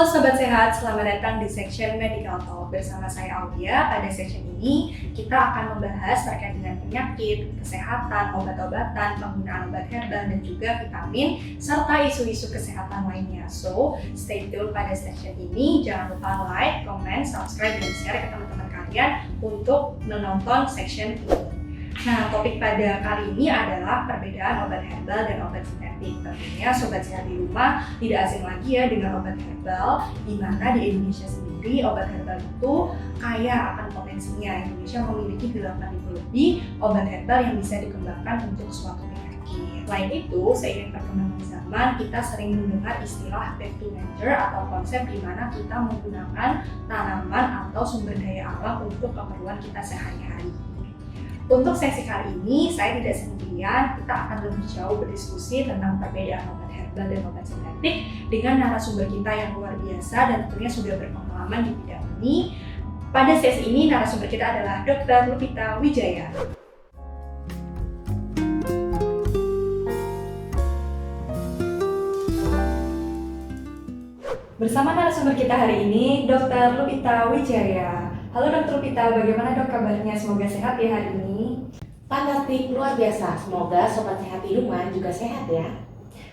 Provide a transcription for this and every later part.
Halo Sobat Sehat, selamat datang di section Medical Talk. Bersama saya Aulia. Pada section ini kita akan membahas terkait dengan penyakit, kesehatan, obat-obatan, penggunaan obat herbal dan juga vitamin, serta isu-isu kesehatan lainnya. So, stay tune pada section ini. Jangan lupa like, comment, subscribe, dan share ke teman-teman kalian untuk menonton section ini. Nah, topik pada kali ini adalah perbedaan obat herbal dan obat sintetik. Tentunya Sobat Sehat di rumah tidak asing lagi ya dengan obat herbal, di mana di Indonesia sendiri obat herbal itu kaya akan potensinya. Indonesia memiliki 8.000 lebih obat herbal yang bisa dikembangkan untuk suatu penyakit. Selain itu, seiring perkembangan zaman, kita sering mendengar istilah back to nature atau konsep di mana kita menggunakan tanaman atau sumber daya alam untuk keperluan kita sehari-hari. Untuk sesi kali ini, saya tidak sendirian, kita akan lebih jauh berdiskusi tentang perbedaan obat herbal dan obat sintetik dengan narasumber kita yang luar biasa dan tentunya sudah berpengalaman di bidang ini. Pada sesi ini, narasumber kita adalah Dr. Lupita Wijaya. Bersama narasumber kita hari ini, Dr. Lupita Wijaya. Halo Dr. Lupita, bagaimana dok kabarnya? Semoga sehat ya hari ini. Fantastik, luar biasa. Semoga Sobat Sehat di rumah juga sehat ya.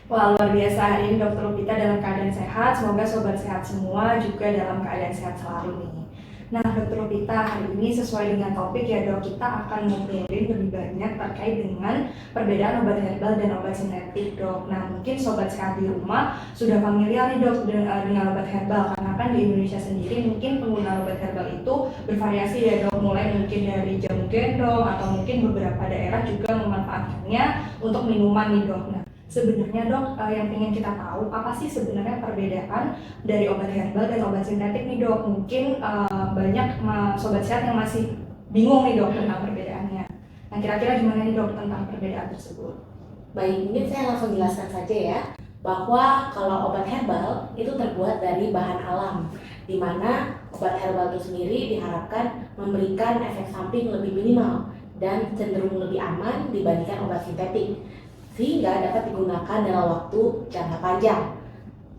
Wah, luar biasa hari ini Dr. Lupita dalam keadaan sehat. Semoga Sobat Sehat semua juga dalam keadaan sehat selalu nih. Nah Dr. Lupita, hari ini sesuai dengan topik ya dok, kita akan ngobrolin lebih banyak terkait dengan perbedaan obat herbal dan obat sintetik dok. Nah mungkin Sobat Sehat di rumah sudah familiar nih dok dengan obat herbal, karena kan di Indonesia sendiri mungkin penggunaan obat herbal itu bervariasi ya dok, mulai mungkin dari jamu gendong atau mungkin beberapa daerah juga memanfaatkannya untuk minuman nih dok. Nah sebenarnya dok, yang ingin kita tahu apa sih sebenarnya perbedaan dari obat herbal dan obat sintetik nih dok? Mungkin banyak sobat sehat yang masih bingung nih dok tentang perbedaannya. Nah kira-kira gimana nih dok tentang perbedaan tersebut? Baik, mungkin saya langsung jelaskan saja ya, bahwa kalau obat herbal itu terbuat dari bahan alam, di mana obat herbal itu sendiri diharapkan memberikan efek samping lebih minimal dan cenderung lebih aman dibandingkan obat sintetik, sehingga dapat digunakan dalam waktu jangka panjang.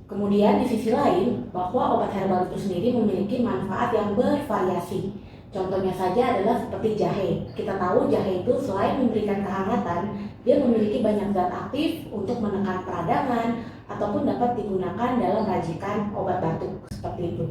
Kemudian di sisi lain, bahwa obat herbal itu sendiri memiliki manfaat yang bervariasi. Contohnya saja adalah seperti jahe. Kita tahu jahe itu selain memberikan kehangatan, dia memiliki banyak zat aktif untuk menekan peradangan ataupun dapat digunakan dalam racikan obat batuk seperti itu.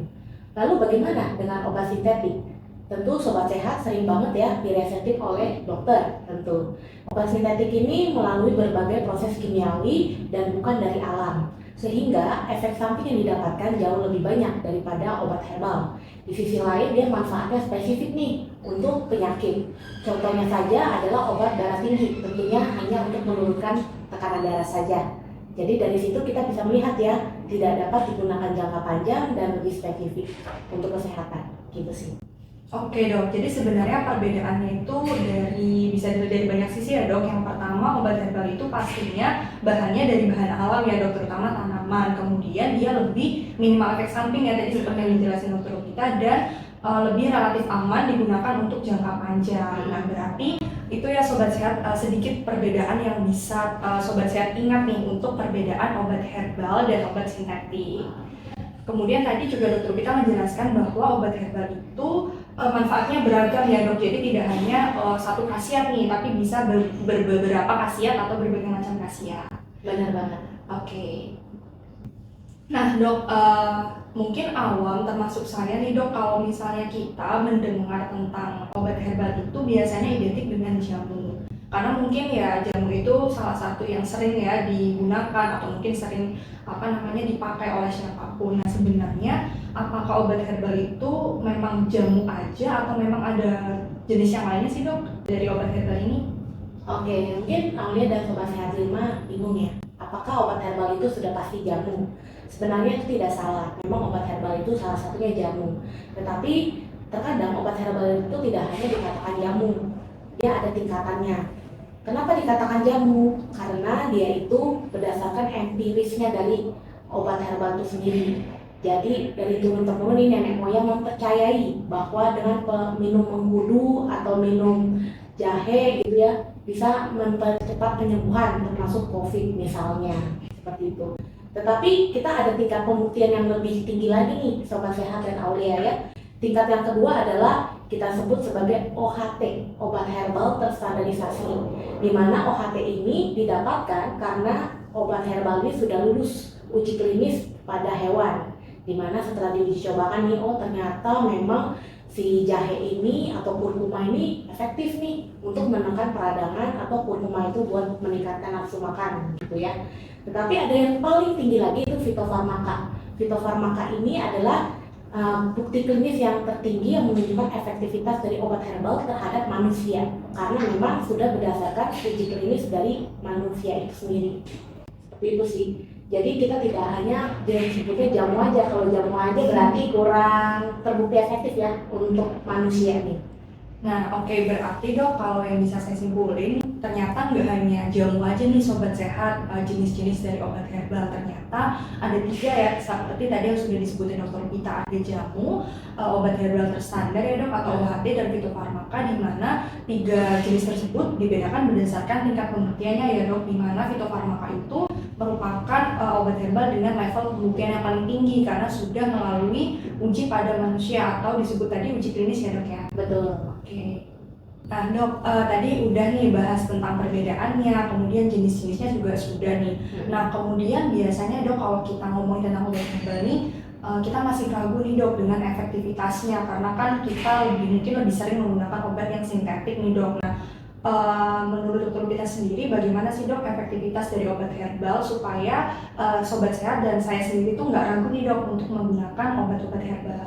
Lalu bagaimana dengan obat sintetik? Tentu Sobat Sehat sering banget ya diresepin oleh dokter tentu. Obat sintetik ini melalui berbagai proses kimiawi dan bukan dari alam, sehingga efek samping yang didapatkan jauh lebih banyak daripada obat herbal. Di sisi lain dia manfaatnya spesifik nih untuk penyakit. Contohnya saja adalah obat darah tinggi, tentunya hanya untuk menurunkan tekanan darah saja. Jadi dari situ kita bisa melihat ya, tidak dapat digunakan jangka panjang dan lebih spesifik untuk kesehatan, gitu sih. Oke dok, jadi sebenarnya perbedaannya itu bisa dilihat dari banyak sisi ya dok. Yang pertama, obat herbal itu pastinya bahannya dari bahan alam ya dok, terutama tanaman. Kemudian dia lebih minimal efek samping ya tadi seperti yang dijelasin dokter kita, dan lebih relatif aman digunakan untuk jangka panjang. Nah berarti itu ya Sobat Sehat, sedikit perbedaan yang bisa Sobat Sehat ingat nih untuk perbedaan obat herbal dan obat sintetik. Kemudian tadi juga dokter kita menjelaskan bahwa obat herbal itu manfaatnya beragam ya dok, jadi tidak hanya satu khasiat nih, tapi bisa beberapa khasiat atau berbagai macam khasiat. Benar banget. Oke. Nah dok, mungkin awam termasuk saya nih dok, kalau misalnya kita mendengar tentang obat herbal itu biasanya identik dengan jamu. Karena mungkin ya jamu itu salah satu yang sering ya digunakan atau mungkin sering dipakai oleh siapapun. Nah sebenarnya apakah obat herbal itu memang jamu aja atau memang ada jenis yang lainnya sih dok dari obat herbal ini? Oke, mungkin Aulia dan Sobat Sehat 5 bingung ya, apakah obat herbal itu sudah pasti jamu? Sebenarnya itu tidak salah, memang obat herbal itu salah satunya jamu. Tetapi terkadang obat herbal itu tidak hanya dikatakan jamu, dia ada tingkatannya. Kenapa dikatakan jamu? Karena dia itu berdasarkan empirisnya dari obat herbal itu sendiri. Jadi dari turun-temurun ini nenek moyang mempercayai bahwa dengan minum mengkudu atau minum jahe gitu ya bisa mempercepat penyembuhan termasuk COVID misalnya, seperti itu. Tetapi kita ada tingkat pembuktian yang lebih tinggi lagi nih, Sobat Sehat dan Aulia ya. Tingkat yang kedua adalah kita sebut sebagai OHT, obat herbal terstandarisasi, di mana OHT ini didapatkan karena obat herbal ini sudah lulus uji klinis pada hewan, di mana setelah diuji cobakan nih, oh ternyata memang si jahe ini atau kurkuma ini efektif nih untuk menekan peradangan atau kurkuma itu buat meningkatkan nafsu makan gitu ya. Tetapi ada yang paling tinggi lagi itu fitofarmaka. Fitofarmaka ini adalah bukti klinis yang tertinggi yang menunjukkan efektivitas dari obat herbal terhadap manusia karena memang sudah berdasarkan uji klinis dari manusia itu sendiri. Seperti itu sih. Jadi kita tidak hanya disebutnya jamu aja. Kalau jamu aja berarti kurang terbukti efektif ya untuk manusia nih. Nah, oke, berarti dok kalau yang bisa saya simpulin, ternyata nggak hanya jamu aja nih Sobat Sehat, jenis-jenis dari obat herbal. Ternyata ada 3 ya, seperti tadi yang sudah disebutin Dokter Pita, ada jamu, obat herbal terstandar ya dok, atau OHT dan fitofarmaka, di mana 3 jenis tersebut dibedakan berdasarkan tingkat pembuktiannya ya dok, di mana fitofarmaka itu merupakan obat herbal dengan level pembuktian yang paling tinggi karena sudah melalui uji pada manusia atau disebut tadi uji klinis ya dok ya. Betul. Oke. Nah dok, tadi udah nih bahas tentang perbedaannya, kemudian jenis-jenisnya juga sudah nih. Nah kemudian biasanya dok kalau kita ngomongin tentang obat herbal nih, kita masih ragu nih dok dengan efektivitasnya karena kan kita mungkin lebih sering menggunakan obat yang sintetik nih dok. Nah menurut dokter kita sendiri bagaimana sih dok efektivitas dari obat herbal supaya Sobat Sehat dan saya sendiri tuh nggak ragu nih dok untuk menggunakan obat-obat herbal?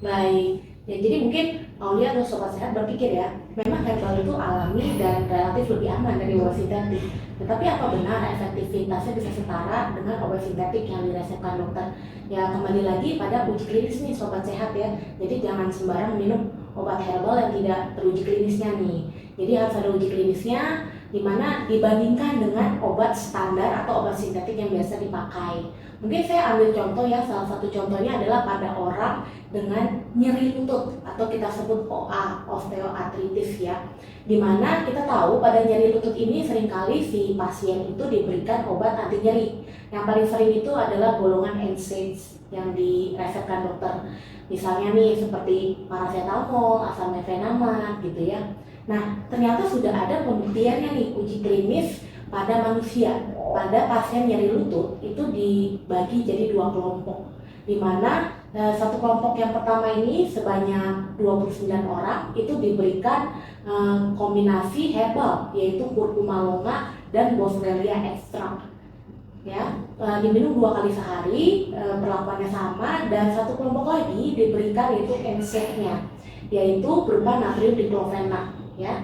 Baik. Ya, jadi mungkin Aulia atau Sobat Sehat berpikir ya, memang herbal itu alami dan relatif lebih aman dari obat sintetik. Tetapi apa benar efektivitasnya bisa setara dengan obat sintetik yang diresepkan dokter? Ya kembali lagi pada uji klinis nih Sobat Sehat ya. Jadi jangan sembarang minum obat herbal yang tidak teruji klinisnya nih. Jadi harus ada uji klinisnya, di mana dibandingkan dengan obat standar atau obat sintetik yang biasa dipakai. Mungkin saya ambil contoh ya, salah satu contohnya adalah pada orang dengan nyeri lutut atau kita sebut OA, osteoartritis ya. Dimana kita tahu pada nyeri lutut ini seringkali si pasien itu diberikan obat anti nyeri. Yang paling sering itu adalah golongan NSAIDs yang diresepkan dokter. Misalnya nih seperti paracetamol, asam mefenamat gitu ya. Nah ternyata sudah ada pembuktiannya nih uji klinis pada manusia, pada pasien nyeri lutut itu dibagi jadi 2 kelompok, di mana satu kelompok yang pertama ini sebanyak 29 orang itu diberikan kombinasi herbal yaitu kurkuma longa dan boswellia ekstrak ya, diminum 2 kali sehari, perlakuannya sama, dan satu kelompok lagi diberikan yaitu NSAID-nya yaitu berupa natrium diklofenak ya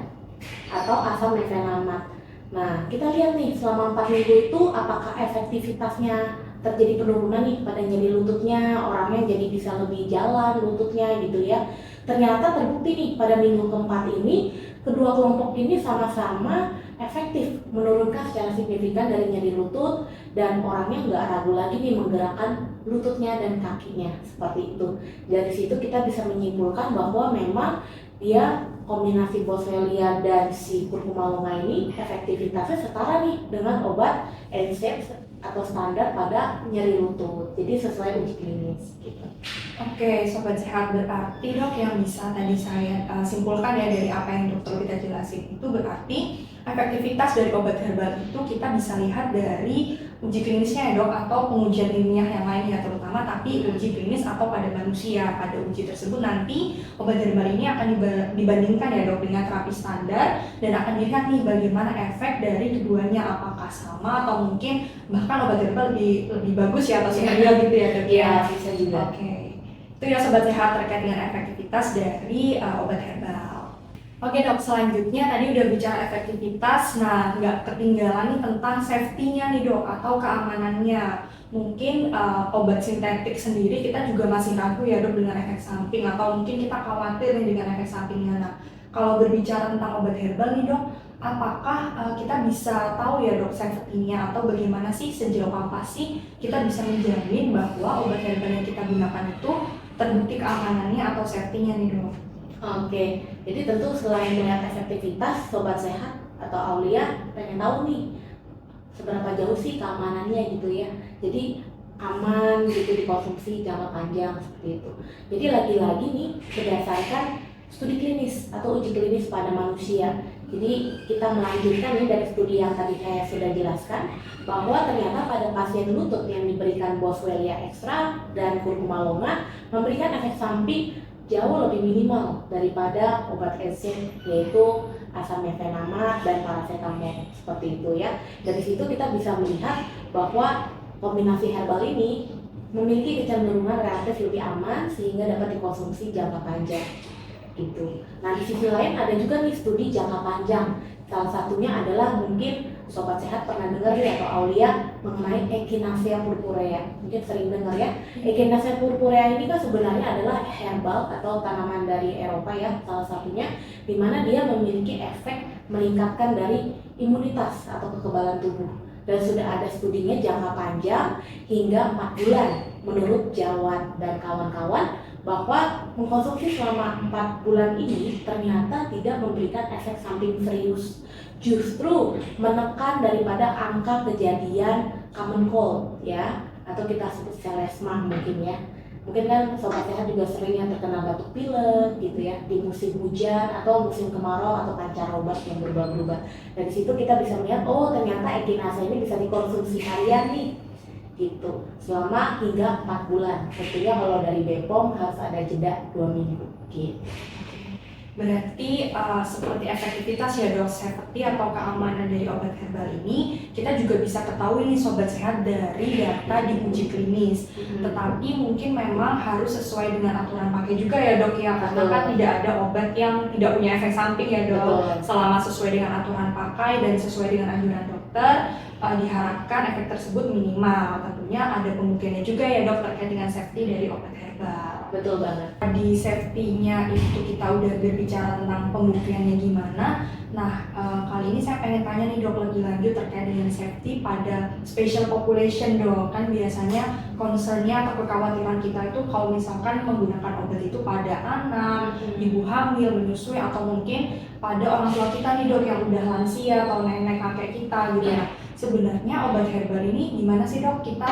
atau asam mefenamat. Nah, kita lihat nih selama 4 minggu itu apakah efektivitasnya terjadi penurunan nih pada nyeri lututnya, orangnya jadi bisa lebih jalan lututnya gitu ya. Ternyata terbukti nih pada minggu keempat ini kedua kelompok ini sama-sama efektif menurunkan secara signifikan dari nyeri lutut dan orangnya nggak ragu lagi nih menggerakkan lututnya dan kakinya seperti itu. Dari situ kita bisa menyimpulkan bahwa memang dia kombinasi boswellia dan si kurkuma longa ini efektivitasnya setara nih dengan obat NSAID atau standar pada nyeri lutut. Jadi sesuai uji klinis gitu. Oke, Sobat Sehat, berarti dok yang bisa tadi saya simpulkan ya dari apa yang dokter kita jelasin itu berarti efektivitas dari obat herbal itu kita bisa lihat dari uji klinisnya ya dok, atau pengujian ilmiah yang lain ya terutama, tapi uji klinis atau pada manusia. Pada uji tersebut nanti obat herbal ini akan dibandingkan ya dok dengan terapi standar dan akan dilihat nih bagaimana efek dari keduanya, apakah sama atau mungkin bahkan obat herbal lebih bagus ya atau superior gitu ya dok. Iya, bisa juga. Oke. Itu ya Sobat Sehat terkait dengan efektivitas dari obat herbal. Oke dok, selanjutnya tadi udah bicara efektivitas, nah nggak ketinggalan nih tentang safety-nya nih dok, atau keamanannya. Mungkin obat sintetik sendiri kita juga masih ragu ya dok dengan efek samping, atau mungkin kita khawatir nih dengan efek sampingnya. Nah, kalau berbicara tentang obat herbal nih dok, apakah kita bisa tahu ya dok safety-nya, atau bagaimana sih, sejauh apa sih kita bisa menjamin bahwa obat herbal yang kita gunakan itu terbukti keamanannya atau safety-nya nih dok? Oke, jadi tentu selain melihat efektivitas, Sobat Sehat atau Aulia pengen tahu nih seberapa jauh sih keamanannya gitu ya. Jadi aman gitu dikonsumsi jangka panjang seperti itu. Jadi lagi-lagi nih berdasarkan studi klinis atau uji klinis pada manusia. Jadi kita melanjutkan nih dari studi yang tadi saya sudah jelaskan bahwa ternyata pada pasien lutut yang diberikan Boswellia extra dan curcuma longa memberikan efek samping jauh lebih minimal daripada obat NSAID yaitu asam mefenamate dan paracetamol seperti itu ya. Dari situ kita bisa melihat bahwa kombinasi herbal ini memiliki kecenderungan relatif lebih aman sehingga dapat dikonsumsi jangka panjang gitu. Nah di sisi lain ada juga nih studi jangka panjang. Salah satunya adalah mungkin Sobat Sehat pernah dengar ya atau Aulia mengenai Echinacea purpurea. Mungkin sering dengar ya. Echinacea purpurea ini kan sebenarnya adalah herbal atau tanaman dari Eropa ya salah satunya, di mana dia memiliki efek meningkatkan dari imunitas atau kekebalan tubuh. Dan sudah ada studinya jangka panjang hingga 4 bulan menurut Jawad dan kawan-kawan bahwa mengkonsumsi selama 4 bulan ini ternyata tidak memberikan efek samping serius, justru menekan daripada angka kejadian common cold ya, atau kita sebut selesma mungkin ya. Mungkin kan Sobat Sehat juga seringnya terkena batuk pilek gitu ya di musim hujan atau musim kemarau atau pancaroba yang berubah-ubah. Dari situ kita bisa melihat oh ternyata Echinacea ini bisa dikonsumsi harian nih gitu selama hingga 4 bulan. Tentunya kalau dari BPOM harus ada jeda 2 minggu gitu. Berarti seperti efektivitas ya dok, safety atau keamanan dari obat herbal ini kita juga bisa ketahui nih Sobat Sehat dari data di uji klinis. Tetapi mungkin memang harus sesuai dengan aturan pakai juga ya dok ya, karena kan tidak ada obat yang tidak punya efek samping ya dok. Selama sesuai dengan aturan pakai dan sesuai dengan anjuran dokter, diharapkan efek tersebut minimal. Tentunya ada pembuktiannya juga ya dok terkait dengan safety dari obat herbal. Betul banget. Di safety-nya itu kita udah berbicara tentang pembuktiannya gimana. Nah, kali ini saya pengen tanya nih dok lebih lanjut terkait dengan safety pada special population dok. Kan biasanya concern-nya atau kekhawatiran kita itu kalau misalkan menggunakan obat itu pada anak, ibu hamil, menyusui, atau mungkin pada orang tua kita nih dok yang udah lansia atau nenek kakek kita gitu ya. Sebenarnya obat herbal ini gimana sih dok? Kita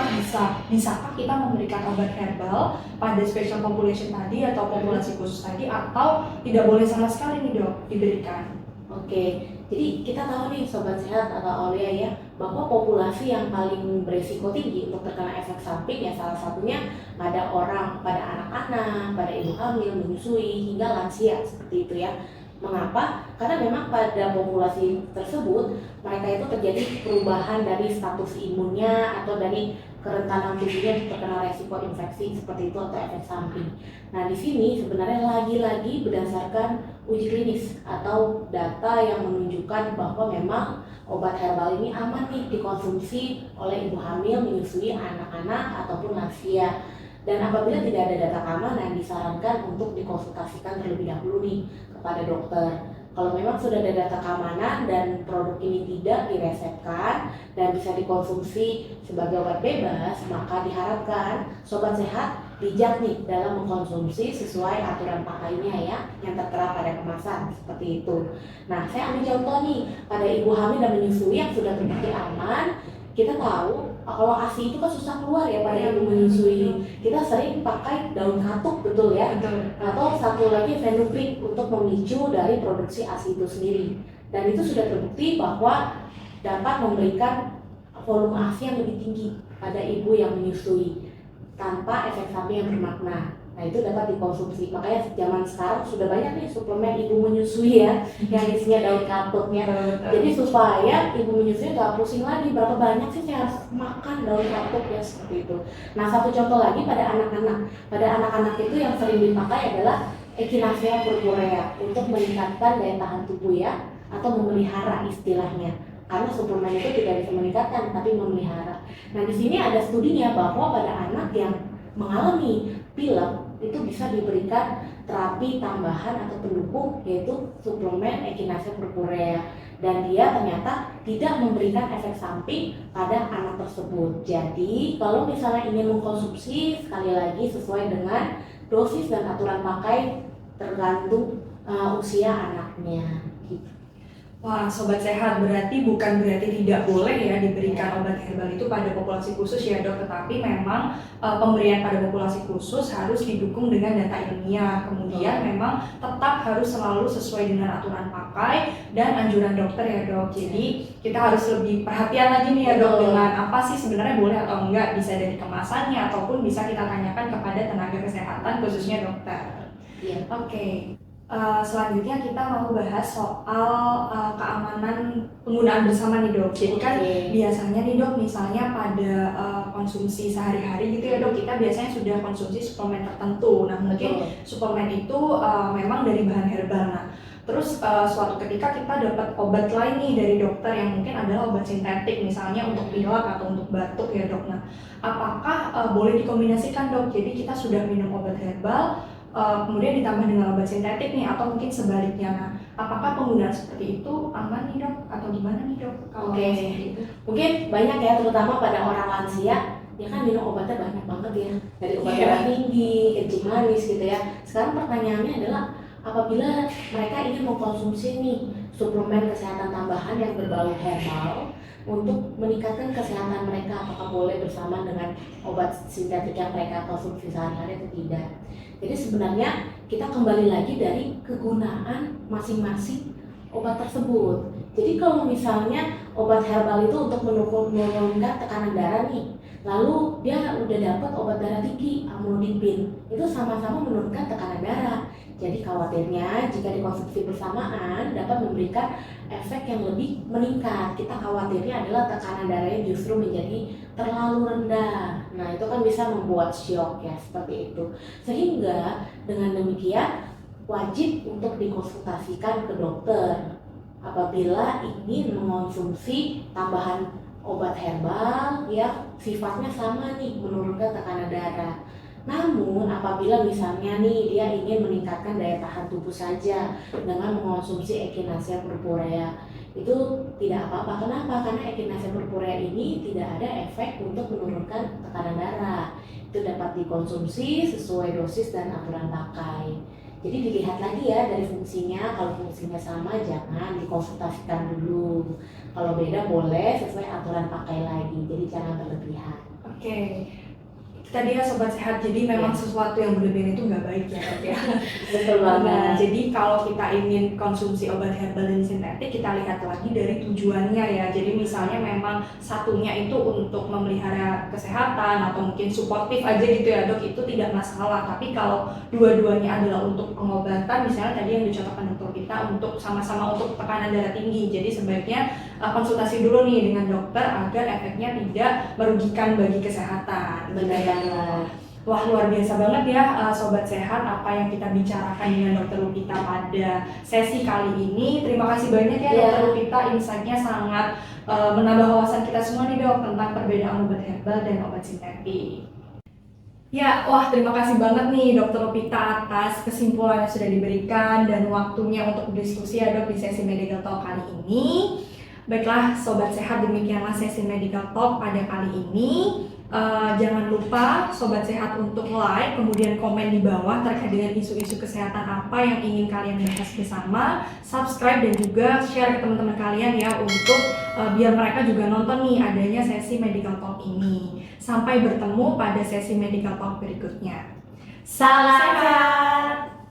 bisakah kita memberikan obat herbal pada special population tadi atau populasi khusus tadi, atau tidak boleh sama sekali nih dok diberikan? Oke, jadi kita tahu nih Sobat Sehat atau Aulia ya, bahwa populasi yang paling berisiko tinggi untuk terkena efek samping ya salah satunya pada anak-anak, pada ibu hamil, menyusui, hingga lansia seperti itu ya. Mengapa? Karena memang pada populasi tersebut mereka itu terjadi perubahan dari status imunnya atau dari kerentanan tubuhnya terkena resiko infeksi seperti itu atau efek samping. Nah di sini sebenarnya lagi-lagi berdasarkan uji klinis atau data yang menunjukkan bahwa memang obat herbal ini aman nih dikonsumsi oleh ibu hamil, menyusui, anak-anak ataupun lansia. Dan apabila tidak ada data keamanan, disarankan untuk dikonsultasikan terlebih dahulu nih kepada dokter. Kalau memang sudah ada data keamanan dan produk ini tidak diresepkan dan bisa dikonsumsi sebagai obat bebas, maka diharapkan Sobat Sehat bijak nih dalam mengkonsumsi sesuai aturan pakainya ya, yang tertera pada kemasan seperti itu. Nah, saya ambil contoh nih pada ibu hamil dan menyusui yang sudah terbukti aman. Kita tahu kalau ASI itu kan susah keluar ya pada ibu menyusui. Kita sering pakai daun katuk, betul ya? Betul. Atau satu lagi fenugreek untuk memicu dari produksi ASI itu sendiri. Dan itu sudah terbukti bahwa dapat memberikan volume ASI yang lebih tinggi pada ibu yang menyusui tanpa efek samping yang bermakna. Nah itu dapat dikonsumsi. Makanya zaman sekarang sudah banyak nih suplemen ibu menyusui ya yang isinya daun katuknya. Jadi supaya ibu menyusui nggak pusing lagi berapa banyak sih saya harus makan daun katuk ya seperti itu. Nah satu contoh lagi pada anak-anak. Pada anak-anak itu yang sering dipakai adalah Echinacea purpurea untuk meningkatkan daya tahan tubuh ya, atau memelihara istilahnya. Karena suplemen itu tidak bisa meningkatkan tapi memelihara. Nah di sini ada studinya bahwa pada anak yang mengalami pilek itu bisa diberikan terapi tambahan atau pendukung yaitu suplemen Echinacea purpurea, dan dia ternyata tidak memberikan efek samping pada anak tersebut. Jadi kalau misalnya ingin mengkonsumsi, sekali lagi sesuai dengan dosis dan aturan pakai tergantung usia anaknya gitu. Wah, sobat sehat, bukan berarti tidak boleh ya diberikan obat herbal itu pada populasi khusus ya dok, tetapi memang pemberian pada populasi khusus harus didukung dengan data ilmiah. Kemudian memang tetap harus selalu sesuai dengan aturan pakai dan anjuran dokter ya dok. Jadi kita harus lebih perhatian lagi nih ya dok dengan apa sih sebenarnya boleh atau enggak, bisa dari kemasannya ataupun bisa kita tanyakan kepada tenaga kesehatan khususnya dokter. Iya. Oke. Selanjutnya kita mau bahas soal keamanan penggunaan bersama nih dok. Jadi kan biasanya nih dok, misalnya pada konsumsi sehari-hari gitu ya dok, kita biasanya sudah konsumsi suplemen tertentu. Nah mungkin suplemen itu memang dari bahan herbal. Nah terus suatu ketika kita dapat obat lain nih dari dokter yang mungkin adalah obat sintetik, misalnya untuk pilek atau untuk batuk ya dok. Nah apakah boleh dikombinasikan dok? Jadi kita sudah minum obat herbal, kemudian ditambah dengan obat sintetik nih, atau mungkin sebaliknya. Nah, apakah penggunaan seperti itu aman nih dok, atau gimana nih dok? Mungkin banyak ya, terutama pada orang lansia, ya kan minum obatnya banyak banget ya, dari obat darah tinggi, kencing manis gitu ya. Sekarang pertanyaannya adalah, apabila mereka ingin mengkonsumsi nih suplemen kesehatan tambahan yang berbau herbal untuk meningkatkan kesehatan mereka, apakah boleh bersama dengan obat sintetik yang mereka konsumsi sehari-hari atau tidak? Jadi sebenarnya kita kembali lagi dari kegunaan masing-masing obat tersebut. Jadi kalau misalnya obat herbal itu untuk menurunkan tekanan darah nih, lalu dia udah dapat obat darah tinggi, amlodipin, itu sama-sama menurunkan tekanan darah. Jadi khawatirnya jika dikonsumsi bersamaan dapat memberikan efek yang lebih meningkat. Kita khawatirnya adalah tekanan darahnya justru menjadi terlalu rendah. Nah itu kan bisa membuat syok ya, seperti itu. Sehingga dengan demikian wajib untuk dikonsultasikan ke dokter apabila ingin mengonsumsi tambahan obat herbal yang sifatnya sama nih, menurunkan tekanan darah. Namun apabila misalnya nih dia ingin meningkatkan daya tahan tubuh saja dengan mengonsumsi Echinacea purpurea, itu tidak apa-apa. Kenapa? Karena Echinacea purpurea ini tidak ada efek untuk menurunkan tekanan darah. Itu dapat dikonsumsi sesuai dosis dan aturan pakai. Jadi dilihat lagi ya dari fungsinya. Kalau fungsinya sama jangan, dikonsultasikan dulu. Kalau beda boleh sesuai aturan pakai lagi. Jadi jangan berlebihan. Oke. Tadi ya sobat sehat, jadi memang sesuatu yang berlebihan itu nggak baik ya dok ya. Betul banget. Nah, jadi kalau kita ingin konsumsi obat herbal dan sintetik, kita lihat lagi dari tujuannya ya. Jadi misalnya memang satunya itu untuk memelihara kesehatan atau mungkin suportif aja gitu ya dok, itu tidak masalah. Tapi kalau dua-duanya adalah untuk pengobatan, misalnya tadi yang dicontohkan dokter kita untuk sama-sama untuk tekanan darah tinggi, jadi sebaiknya konsultasi dulu nih dengan dokter agar efeknya tidak merugikan bagi kesehatan. Benar banget. Wah luar biasa banget ya sobat sehat apa yang kita bicarakan dengan Dokter Lupita pada sesi kali ini. Terima kasih banyak ya Dokter Lupita, insight-nya sangat menambah wawasan kita semua nih dok tentang perbedaan obat herbal dan obat sintetik. Ya, wah terima kasih banget nih Dokter Lupita atas kesimpulan yang sudah diberikan dan waktunya untuk berdiskusi ya dok di sesi Medical Talk kali ini. Baiklah sobat sehat, demikianlah sesi Medical Talk pada kali ini. Jangan lupa sobat sehat untuk like, kemudian komen di bawah terkait dengan isu-isu kesehatan apa yang ingin kalian bahas bersama, subscribe dan juga share ke teman-teman kalian ya untuk biar mereka juga nonton nih adanya sesi Medical Talk ini. Sampai bertemu pada sesi Medical Talk berikutnya. Salam sehat.